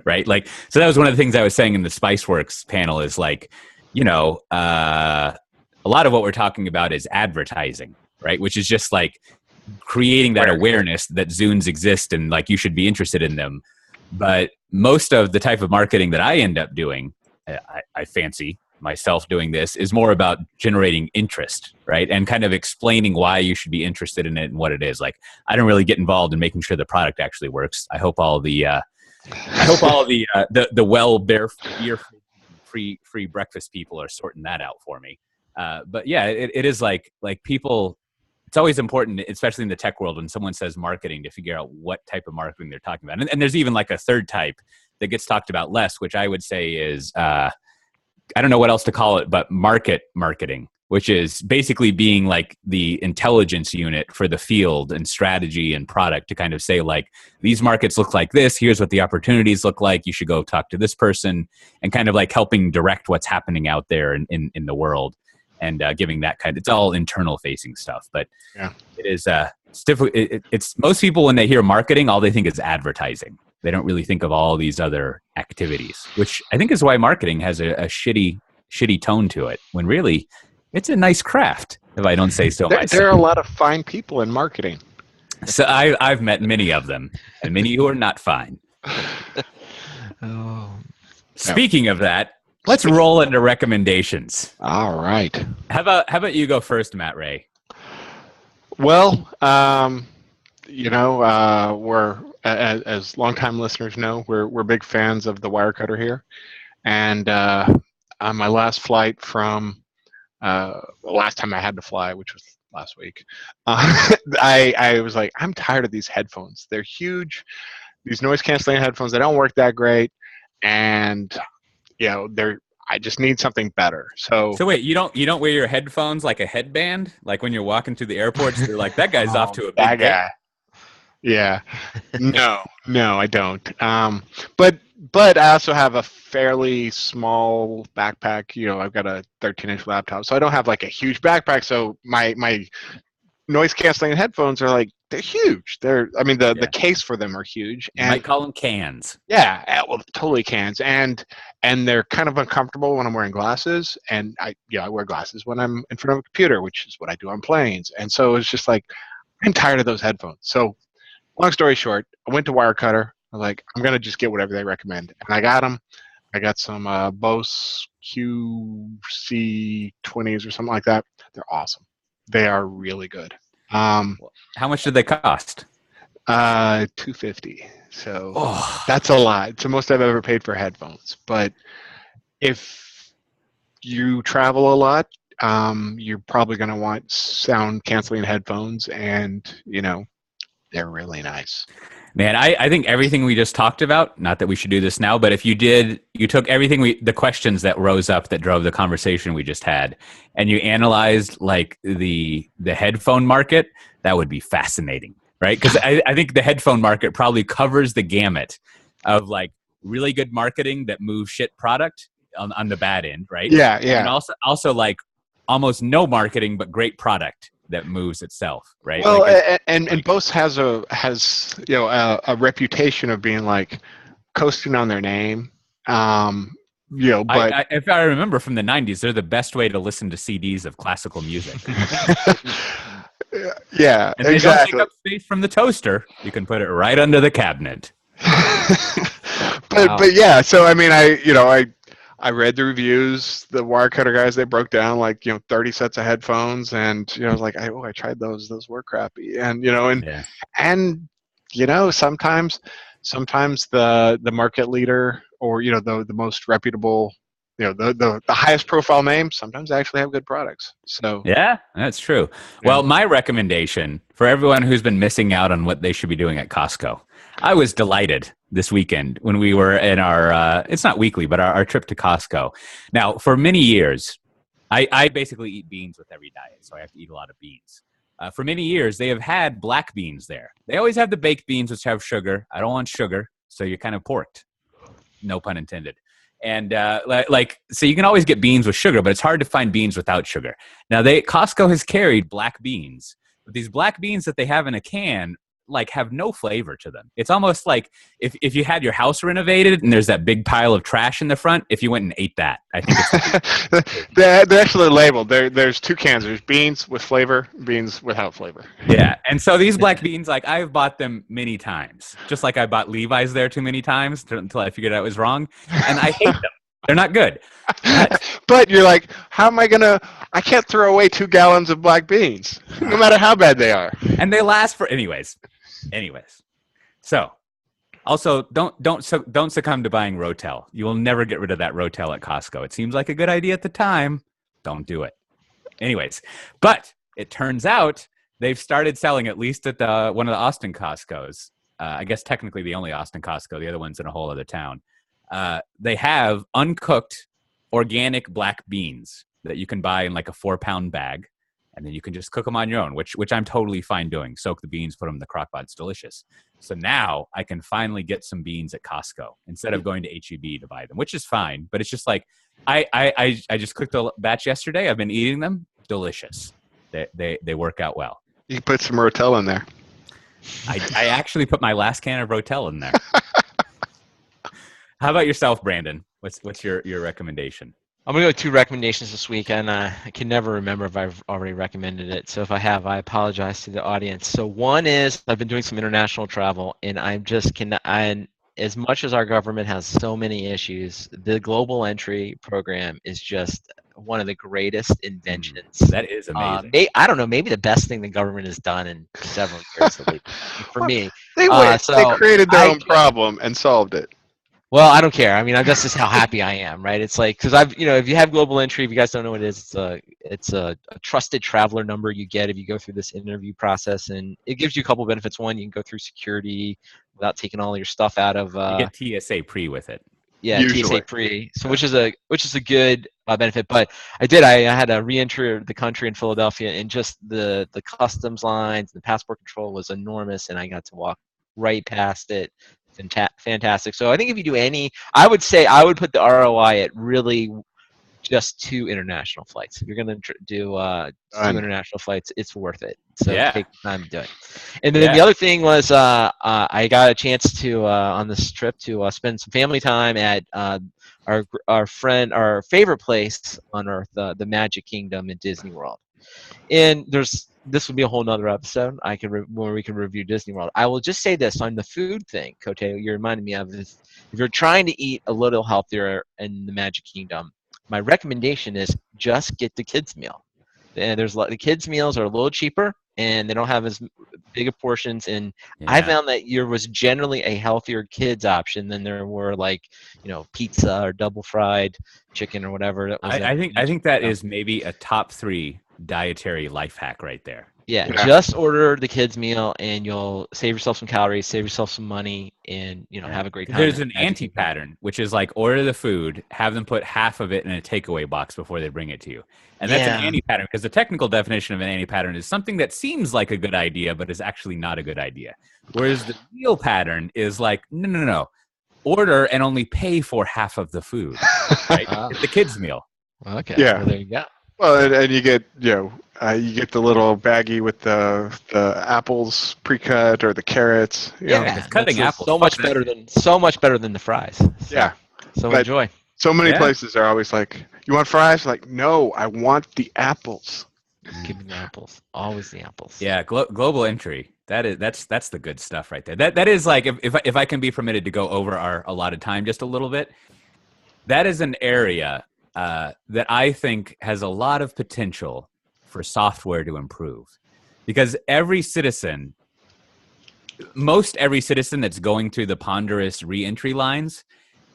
right? Like, so that was one of the things I was saying in the Spiceworks panel is like, a lot of what we're talking about is advertising, right? Which is just like creating that awareness that Zunes exist and like you should be interested in them. But most of the type of marketing that I end up doing, I fancy myself doing this, is more about generating interest, right? And kind of explaining why you should be interested in it and what it is. Like, I don't really get involved in making sure the product actually works. I hope all the well beer free breakfast people are sorting that out for me. But yeah, it is like people. It's always important, especially in the tech world, when someone says marketing, to figure out what type of marketing they're talking about. And there's even like a third type that gets talked about less, which I would say is I don't know what else to call it, but marketing, which is basically being like the intelligence unit for the field and strategy and product to kind of say like, these markets look like this, here's what the opportunities look like, you should go talk to this person, and kind of like helping direct what's happening out there in the world. and giving that kind. It's all internal facing stuff, but Yeah. it is. It's difficult. It's most people when they hear marketing, all they think is advertising. They don't really think of all these other activities, which I think is why marketing has a shitty tone to it. When really, it's a nice craft, if I don't say so myself. There are a lot of fine people in marketing. So I've met many of them, and many who are not fine. Oh. Speaking of that, let's roll into recommendations. All right. How about you go first, Matt Ray? Well, we're as longtime listeners know, we're big fans of the Wirecutter here, and on my last flight from the last time I had to fly, which was last week, I was like, I'm tired of these headphones. They're huge. These noise canceling headphones, they don't work that great, and I just need something better. So wait, you don't wear your headphones like a headband? Like when you're walking through the airports, they're like, that guy's off to a big that day. guy. Yeah. No, I don't. But I also have a fairly small backpack. I've got a 13-inch laptop, so I don't have like a huge backpack. So my noise canceling headphones are like, they're huge. The case for them are huge. You might call them cans. Yeah, well, totally cans, and they're kind of uncomfortable when I'm wearing glasses, and I wear glasses when I'm in front of a computer, which is what I do on planes, and so it's just like I'm tired of those headphones. So, long story short, I went to Wirecutter. I was like, I'm gonna just get whatever they recommend, and I got them. I got some Bose QC20s or something like that. They're awesome. They are really good. How much did they cost? $250. So that's a lot. It's the most I've ever paid for headphones. But if you travel a lot, you're probably going to want sound canceling headphones, and they're really nice. Man, I think everything we just talked about, not that we should do this now, but if you took everything the questions that rose up that drove the conversation we just had, and you analyzed like the headphone market, that would be fascinating, right? Because I think the headphone market probably covers the gamut of like really good marketing that moves shit product on the bad end, right? Yeah. And also like almost no marketing, but great product that moves itself, right? Well, like and Bose has a reputation of being like coasting on their name. But if I remember from the 90s, they're the best way to listen to CDs of classical music. Yeah, and they exactly. don't take up space from the toaster. You can put it right under the cabinet. But yeah, so I read the reviews, the Wirecutter guys, they broke down like 30 sets of headphones, and I was like, I tried those were crappy, and sometimes the market leader, or the most reputable, the highest profile names, sometimes actually have good products. So yeah, that's true. Well, my recommendation for everyone who's been missing out on what they should be doing at Costco, I was delighted this weekend when we were in our, it's not weekly, but our trip to Costco. Now, for many years, I basically eat beans with every diet, so I have to eat a lot of beans. For many years, they have had black beans there. They always have the baked beans, which have sugar. I don't want sugar, so you're kind of porked. No pun intended. And so you can always get beans with sugar, but it's hard to find beans without sugar. Now, Costco has carried black beans, but these black beans that they have in a can like have no flavor to them. It's almost like if you had your house renovated and there's that big pile of trash in the front, if you went and ate that, I think it's they're actually labeled. There's two cans. There's beans with flavor, beans without flavor. Yeah, and so these black beans, like I've bought them many times, just like I bought Levi's there too many times until I figured out it was wrong, and I hate them. They're not good. But you're like, how am I can't throw away 2 gallons of black beans, no matter how bad they are. And they last for anyways. So also don't succumb to buying Rotel. You will never get rid of that Rotel at Costco. It seems like a good idea at the time. Don't do it. Anyways, but it turns out they've started selling, at least at one of the Austin Costcos. I guess technically the only Austin Costco. The other one's in a whole other town. They have uncooked organic black beans that you can buy in like a 4-pound bag. and then you can just cook them on your own, which I'm totally fine doing. Soak the beans, put them in the crock pot. It's delicious. So now I can finally get some beans at Costco instead of going to HEB to buy them, which is fine. But it's just like I just cooked a batch yesterday. I've been eating them. Delicious. They work out well. You can put some Rotel in there. I actually put my last can of Rotel in there. How about yourself, Brandon? What's your recommendation? I'm going to go with 2 recommendations this week, and I can never remember if I've already recommended it. So if I have, I apologize to the audience. So one is I've been doing some international travel, and as much as our government has so many issues, the global entry program is just one of the greatest inventions. That is amazing. I don't know, maybe the best thing the government has done in several years at least, for me. They created their own problem and solved it. Well, I don't care. I mean, that's just how happy I am, right? It's like, because if you have global entry, if you guys don't know what it is, it's a trusted traveler number you get if you go through this interview process, and it gives you a couple benefits. One, you can go through security without taking all your stuff out of. You get TSA pre with it. Yeah, Usually. TSA pre, so which is a good benefit. But I had to re-enter the country in Philadelphia, and just the customs lines, the passport control was enormous, and I got to walk right past it. Fantastic. So I think if you do I would say I would put the ROI at really just 2 international flights. If you're going to do 2 international flights, it's worth it. So take the time to do it. And then the other thing was I got a chance to on this trip to spend some family time at our favorite place on earth, the Magic Kingdom in Disney World. And this would be a whole nother episode where we can review Disney World. I will just say this on the food thing, Cote, you reminded me of this. If you're trying to eat a little healthier in the Magic Kingdom, my recommendation is just get the kids meal. And the kids meals are a little cheaper, and they don't have as big of portions. And I found that there was generally a healthier kids option than there were pizza or double fried chicken or whatever. That was I think that is maybe a top 3 dietary life hack right there. Yeah, just order the kids meal and you'll save yourself some calories, save yourself some money, and have a great time. There's an anti-pattern, which is like order the food, have them put half of it in a takeaway box before they bring it to you. And that's an anti-pattern, because the technical definition of an anti-pattern is something that seems like a good idea but is actually not a good idea. Whereas the meal pattern is like, no. Order and only pay for half of the food. Right? It's the kids meal. Okay. Yeah. Well, there you go. Well, and you get you get the little baggie with the apples pre-cut or the carrots. Cutting apples so much better than the fries. So enjoy. So many places are always like, "You want fries?" Like, no, I want the apples. Give me the apples. Always the apples. Yeah, global entry. That's the good stuff right there. That is like, if I can be permitted to go over our allotted time just a little bit, that is an area that I think has a lot of potential for software to improve, because most every citizen that's going through the ponderous re-entry lines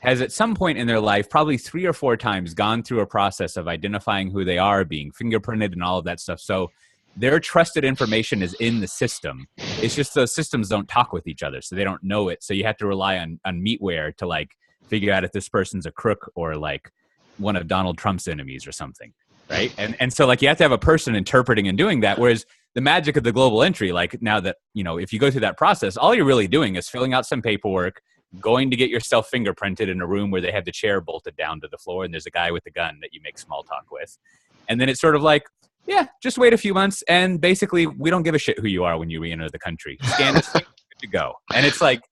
has at some point in their life, probably 3 or 4 times, gone through a process of identifying who they are, being fingerprinted and all of that stuff. So their trusted information is in the system. It's just those systems don't talk with each other, so they don't know it. So you have to rely on meatware to like figure out if this person's a crook or like one of Donald Trump's enemies or something, right? And so like you have to have a person interpreting and doing that. Whereas the magic of the global entry, like now that, if you go through that process, all you're really doing is filling out some paperwork, going to get yourself fingerprinted in a room where they have the chair bolted down to the floor and there's a guy with a gun that you make small talk with. And then it's sort of like, just wait a few months and basically we don't give a shit who you are when you re-enter the country. Scan this thing, good to go. And it's like,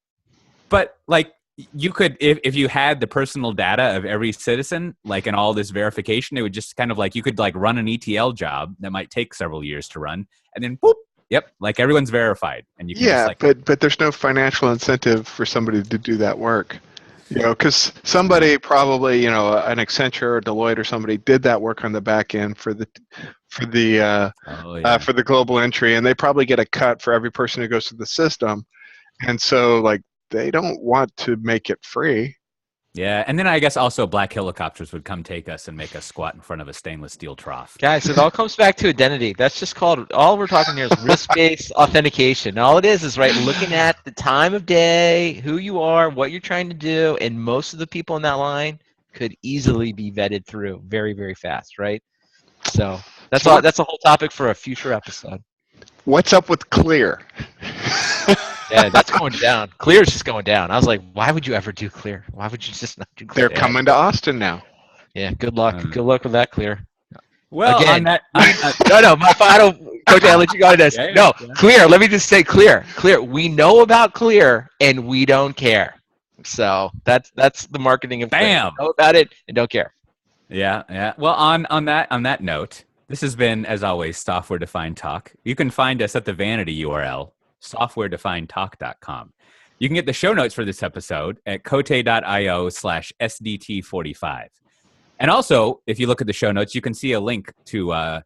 but like, you could, if you had the personal data of every citizen, like in all this verification, it would just kind of like, you could like run an ETL job that might take several years to run, and then boop, like everyone's verified, and you can just like, but there's no financial incentive for somebody to do that work, because somebody probably, an Accenture or Deloitte or somebody did that work on the back end for the global entry, and they probably get a cut for every person who goes through the system, and so like, they don't want to make it free. Yeah, and then I guess also black helicopters would come take us and make us squat in front of a stainless steel trough. Guys, it all comes back to identity. That's just all we're talking here is risk-based authentication. All it is right, looking at the time of day, who you are, what you're trying to do, and most of the people in that line could easily be vetted through very, very fast, right? So That's So all. That's a whole topic for a future episode. What's up with Clear? Yeah, that's going down. Clear's just going down. I was like, why would you ever do Clear? Why would you just not do Clear? They're coming to Austin now. Yeah, good luck. Good luck with that, Clear. Well, Again, on that, no, my final. Okay, I'll let you go on this. Yeah, No, yeah. Clear. Let me just say Clear. Clear. We know about Clear, and we don't care. So that's the marketing of Clear. Bam. We know about it and don't care. Yeah. Well, on that note, this has been, as always, Software Defined Talk. You can find us at the vanity URL, softwaredefinedtalk.com. You can get the show notes for this episode at cote.io/SDT45. And also, if you look at the show notes, you can see a link to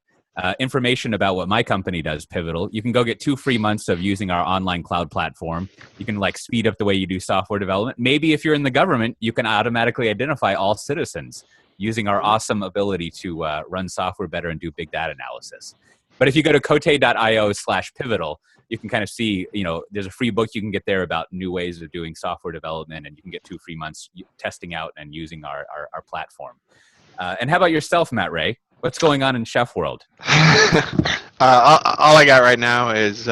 information about what my company does, Pivotal. You can go get 2 free months of using our online cloud platform. You can speed up the way you do software development. Maybe if you're in the government, you can automatically identify all citizens using our awesome ability to run software better and do big data analysis. But if you go to cote.io/pivotal, you can kind of see, there's a free book you can get there about new ways of doing software development, and you can get 2 free months testing out and using our platform. And how about yourself, Matt Ray? What's going on in Chef World? All I got right now is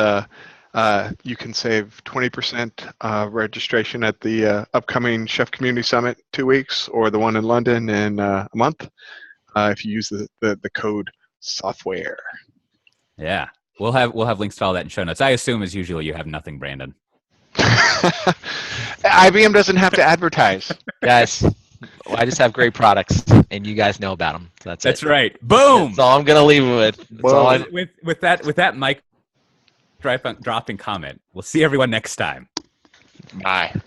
you can save 20% registration at the upcoming Chef Community Summit 2 weeks, or the one in London in a month, if you use the code software. Yeah, we'll have links to all that in show notes. I assume, as usual, you have nothing, Brandon. IBM doesn't have to advertise. Guys, I just have great products, and you guys know about them. So That's it. right. Boom. That's all I'm gonna leave it with. That's all With that mic dropping comment. We'll see everyone next time. Bye.